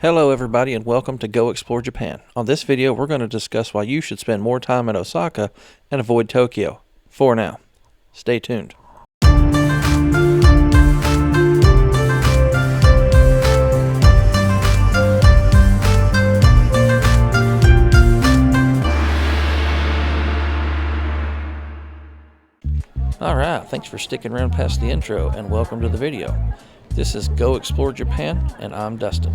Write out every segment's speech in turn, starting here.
Hello everybody and welcome to Go Explore Japan. On this video we're going to discuss why you should spend more time in Osaka and avoid Tokyo. For now. Stay tuned. Alright, thanks for sticking around past the intro and welcome to the video. This is Go Explore Japan and I'm Dustin.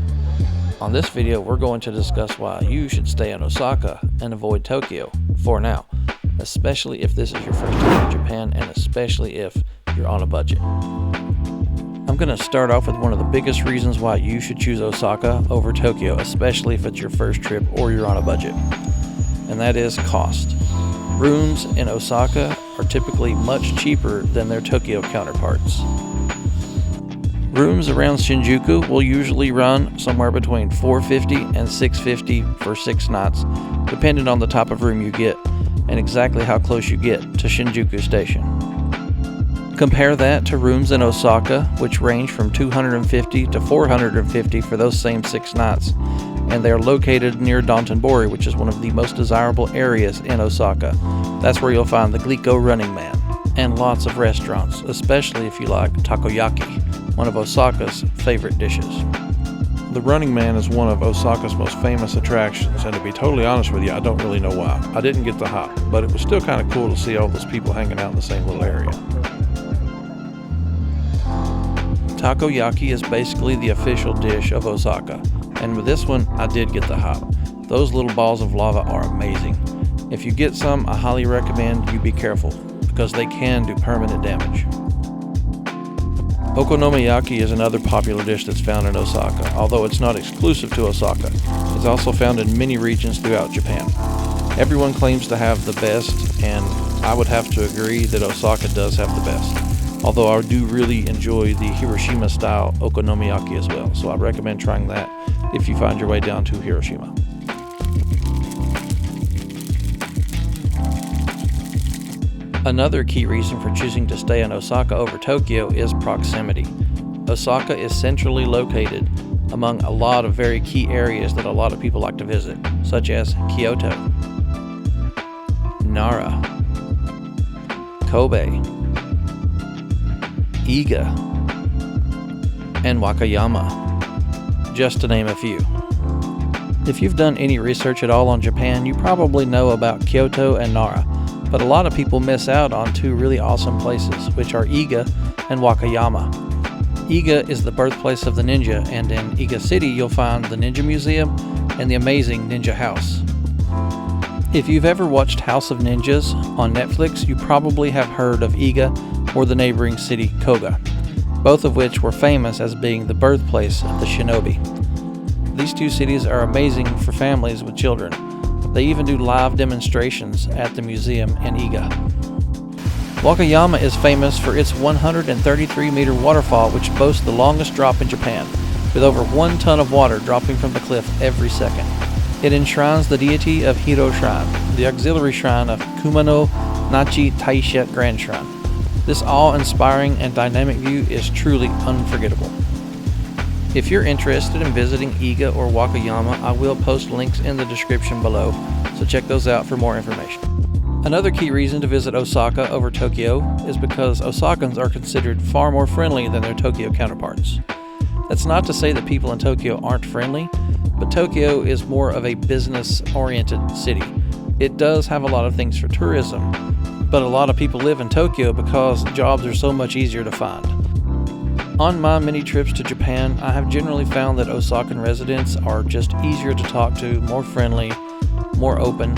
On this video we're going to discuss why you should stay in Osaka and avoid Tokyo for now, especially if this is your first time in Japan and especially if you're on a budget. I'm going to start off with one of the biggest reasons why you should choose Osaka over Tokyo, especially if it's your first trip or you're on a budget, and that is cost. Rooms in Osaka are typically much cheaper than their Tokyo counterparts. Rooms around Shinjuku will usually run somewhere between $450 and $650 for 6 nights, depending on the type of room you get and exactly how close you get to Shinjuku Station. Compare that to rooms in Osaka, which range from $250 to $450 for those same 6 nights, and they are located near Dotonbori, which is one of the most desirable areas in Osaka. That's where you'll find the Glico Running Man and lots of restaurants, especially if you like takoyaki, one of Osaka's favorite dishes. The Running Man is one of Osaka's most famous attractions, and to be totally honest with you, I don't really know why. I didn't get the hop, but it was still kind of cool to see all those people hanging out in the same little area. Takoyaki is basically the official dish of Osaka, and with this one, I did get the hop. Those little balls of lava are amazing. If you get some, I highly recommend you be careful, because they can do permanent damage. Okonomiyaki is another popular dish that's found in Osaka, although it's not exclusive to Osaka. It's also found in many regions throughout Japan. Everyone claims to have the best, and I would have to agree that Osaka does have the best. Although I do really enjoy the Hiroshima-style okonomiyaki as well, so I recommend trying that if you find your way down to Hiroshima. Another key reason for choosing to stay in Osaka over Tokyo is proximity. Osaka is centrally located among a lot of very key areas that a lot of people like to visit, such as Kyoto, Nara, Kobe, Iga, and Wakayama, just to name a few. If you've done any research at all on Japan, you probably know about Kyoto and Nara, but a lot of people miss out on 2 really awesome places, which are Iga and Wakayama. Iga is the birthplace of the ninja, and in Iga City you'll find the Ninja Museum and the amazing Ninja House. If you've ever watched House of Ninjas on Netflix, you probably have heard of Iga or the neighboring city Koga, both of which were famous as being the birthplace of the shinobi. These 2 cities are amazing for families with children. They even do live demonstrations at the museum in Iga. Wakayama is famous for its 133-meter waterfall, which boasts the longest drop in Japan, with over 1 ton of water dropping from the cliff every second. It enshrines the deity of Hiro Shrine, the auxiliary shrine of Kumano Nachi Taishet Grand Shrine. This awe-inspiring and dynamic view is truly unforgettable. If you're interested in visiting Iga or Wakayama, I will post links in the description below, so check those out for more information. Another key reason to visit Osaka over Tokyo is because Osakans are considered far more friendly than their Tokyo counterparts. That's not to say that people in Tokyo aren't friendly, but Tokyo is more of a business-oriented city. It does have a lot of things for tourism, but a lot of people live in Tokyo because jobs are so much easier to find. On my many trips to Japan, I have generally found that Osakan residents are just easier to talk to, more friendly, more open.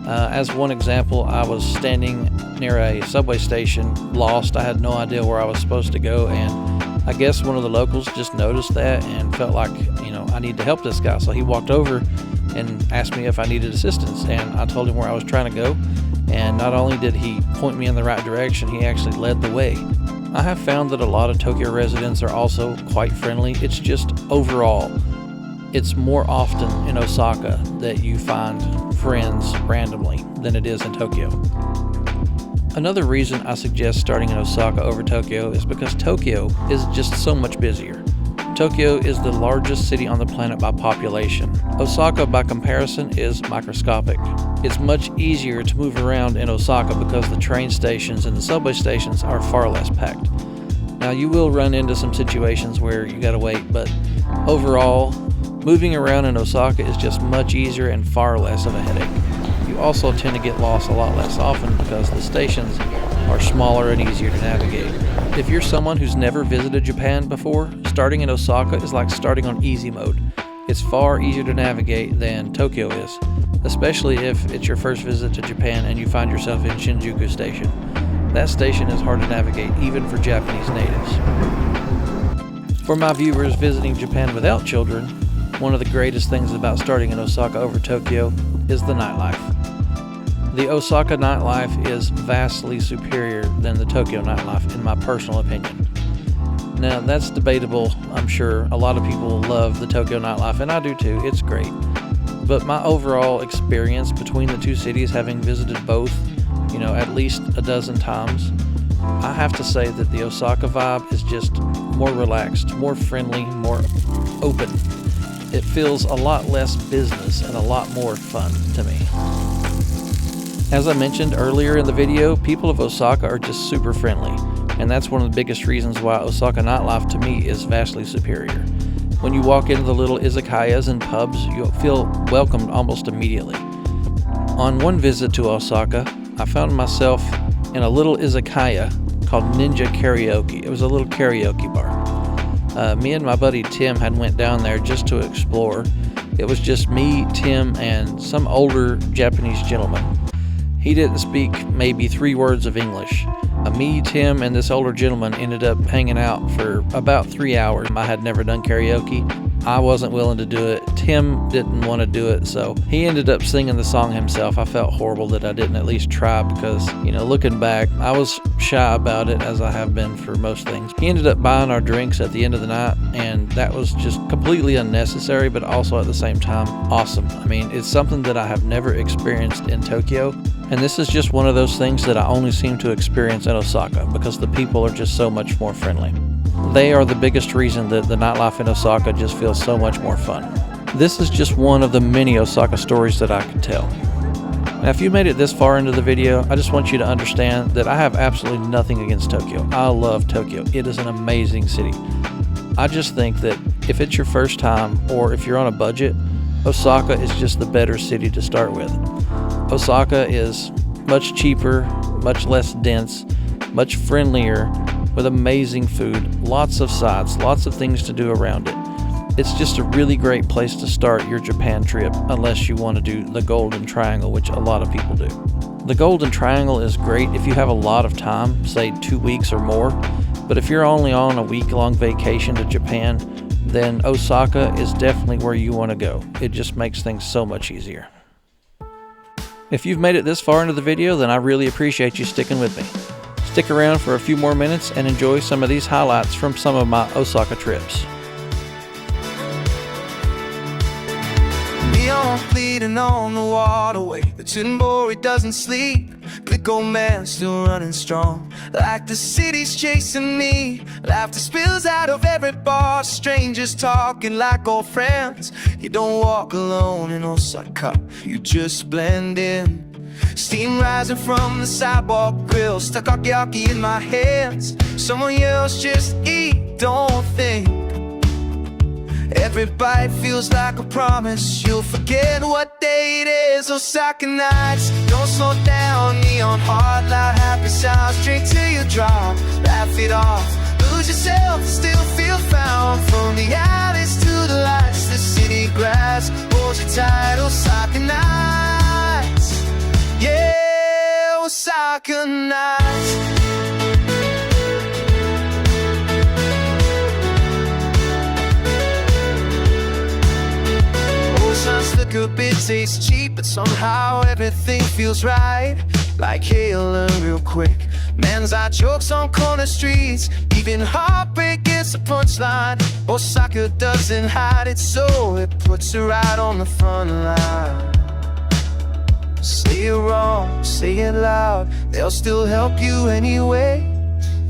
As one example, I was standing near a subway station, lost. I had no idea where I was supposed to go, and I guess one of the locals just noticed that and felt like, I need to help this guy. So he walked over and asked me if I needed assistance, and I told him where I was trying to go. And not only did he point me in the right direction, he actually led the way. I have found that a lot of Tokyo residents are also quite friendly. It's just overall, it's more often in Osaka that you find friends randomly than it is in Tokyo. Another reason I suggest starting in Osaka over Tokyo is because Tokyo is just so much busier. Tokyo is the largest city on the planet by population. Osaka, by comparison, is microscopic. It's much easier to move around in Osaka because the train stations and the subway stations are far less packed. Now, you will run into some situations where you gotta wait, but overall, moving around in Osaka is just much easier and far less of a headache. You also tend to get lost a lot less often because the stations are smaller and easier to navigate. If you're someone who's never visited Japan before, starting in Osaka is like starting on easy mode. It's far easier to navigate than Tokyo is, especially if it's your first visit to Japan and you find yourself in Shinjuku Station. That station is hard to navigate even for Japanese natives. For my viewers visiting Japan without children, one of the greatest things about starting in Osaka over Tokyo is the nightlife. The Osaka nightlife is vastly superior than the Tokyo nightlife, in my personal opinion. Now, that's debatable. I'm sure a lot of people love the Tokyo nightlife, and I do too. It's great. But my overall experience between the two cities, having visited both, at least a dozen times, I have to say that the Osaka vibe is just more relaxed, more friendly, more open. It feels a lot less business and a lot more fun to me. As I mentioned earlier in the video, people of Osaka are just super friendly, and that's one of the biggest reasons why Osaka nightlife to me is vastly superior. When you walk into the little izakayas and pubs, you'll feel welcomed almost immediately. On one visit to Osaka, I found myself in a little izakaya called Ninja Karaoke. It was a little karaoke bar. Me and my buddy Tim had went down there just to explore. It was just me, Tim, and some older Japanese gentleman. He didn't speak maybe 3 words of English. Me, Tim, and this older gentleman ended up hanging out for about 3 hours. I had never done karaoke. I wasn't willing to do it. Tim didn't want to do it, so he ended up singing the song himself. I felt horrible that I didn't at least try because, looking back, I was shy about it, as I have been for most things. He ended up buying our drinks at the end of the night, and that was just completely unnecessary, but also at the same time, awesome. I mean, it's something that I have never experienced in Tokyo, and this is just one of those things that I only seem to experience in Osaka because the people are just so much more friendly. They are the biggest reason that the nightlife in Osaka just feels so much more fun. This is just one of the many Osaka stories that I could tell. Now, if you made it this far into the video, I just want you to understand that I have absolutely nothing against Tokyo. I love Tokyo. It is an amazing city. I just think that if it's your first time or if you're on a budget, Osaka is just the better city to start with. Osaka is much cheaper, much less dense, much friendlier, with amazing food, lots of sights, lots of things to do around it. It's just a really great place to start your Japan trip unless you want to do the Golden Triangle, which a lot of people do. The Golden Triangle is great if you have a lot of time, say 2 weeks or more, but if you're only on a week-long vacation to Japan, then Osaka is definitely where you want to go. It just makes things so much easier. If you've made it this far into the video, then I really appreciate you sticking with me. Stick around for a few more minutes and enjoy some of these highlights from some of my Osaka trips. Neon bleeding on the waterway, the Dotonbori doesn't sleep. Glico man still running strong, like the city's chasing me. Laughter spills out of every bar, strangers talking like old friends. You don't walk alone in Osaka, you just blend in. Steam rising from the sidewalk grills, Takoyaki in my hands. Someone yells, just eat, don't think. Every bite feels like a promise, you'll forget what day it is. Osaka nights, don't slow down, neon heart, loud happy sounds. Drink till you drop, laugh it off, lose yourself, still feel found. From the alleys to the lights, the city grass holds you tight. Osaka nights, yeah, Osaka nights. Ocean's look a bit tastes cheap, but somehow everything feels right. Like hailing real quick, men's eye jokes on corner streets. Even heartbreak gets a punchline. Osaka doesn't hide it, so it puts her right on the front line. Say it wrong, say it loud, they'll still help you anyway.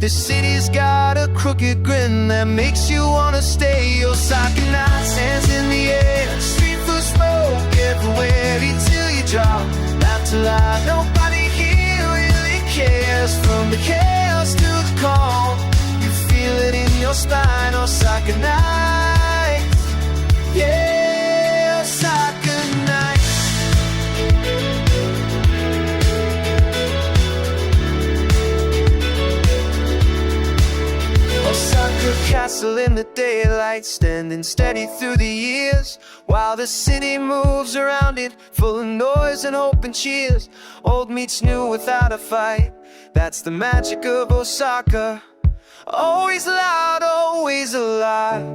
This city's got a crooked grin that makes you wanna stay. Osaka nights, hands in the air, street food smoke everywhere until you drop. Laugh to laugh, nobody here really cares. From the chaos to the calm, you feel it in your spine. Osaka nights, yeah, Osaka nights. Osaka castle in the daylight, standing steady through the years, while the city moves around it, full of noise and hope and cheers. Old meets new without a fight, that's the magic of Osaka. Always loud, always alive.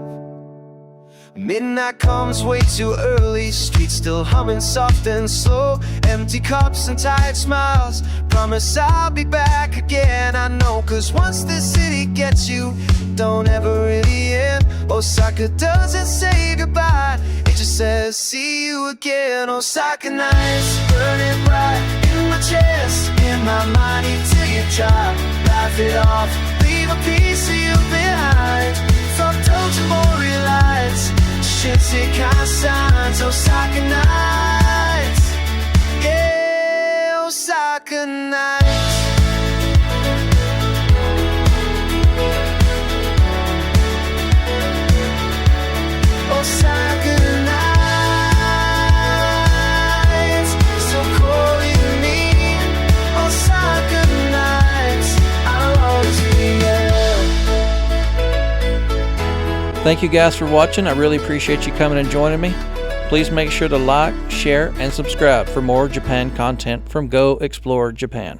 Midnight comes way too early, streets still humming soft and slow. Empty cups and tired smiles, promise I'll be back again. I know, cause once this city gets you, don't ever really end. Osaka doesn't say goodbye, it just says see you again. Osaka nights, burning bright in my chest, in my mind until you try. Laugh it off, leave a piece of you behind. From Dotonbori lights, Shinsei Kansai, Osaka nights, yeah, Osaka nights. Osaka nights, so calling me. Osaka nights, I'll always be here. Thank you guys for watching. I really appreciate you coming and joining me. Please make sure to like, share, and subscribe for more Japan content from Go Explore Japan.